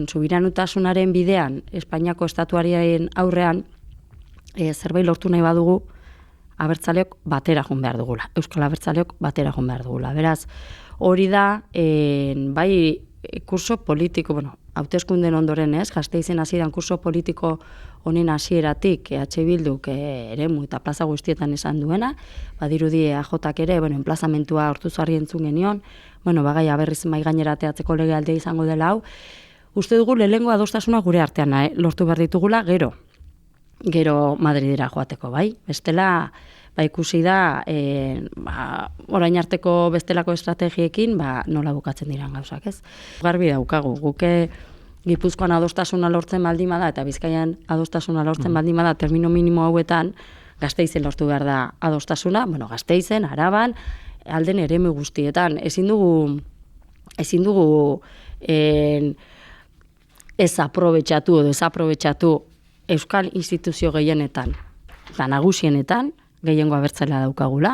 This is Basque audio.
subiranutasunaren bidean, Espainiako estatuariaren aurrean, zerbait lortu nahi badugu, abertzaleok batera joan behar dugula. Euskal abertzaleok batera joan behar dugula. Beraz, hori da, bai, kurso politiko, hauteskunden ondoren ez, Gasteizen hasieran kurso politiko honen hasieratik EH Bilduk eremu eta plaza guztietan esan duena, badirudi EAJak ere, enplazamentua Ortuzarri entzun genion, bagaia berriz mai gainera teatzeko legealdia izango dela hau, uste dugu lehenengo adostasuna gure artean lortu behar ditugula gero Madridera joateko, bai? Bestela, ikusi da, orain arteko bestelako estrategiekin, nola bukatzen diran gauzak, ez? Garbi daukagu, guke Gipuzkoan adostasuna lortzen baldin bada, eta Bizkaian adostasuna lortzen baldin bada, termino minimo hauetan, Gasteizen lortu behar da adostasuna, Gasteizen, Araban, alden eremu guztietan, ezin dugu ez aprobetxatu edo desaprobetxatu Euskal instituzio gehienetan, eta nagusienetan, gehiengo abertzalea daukagula,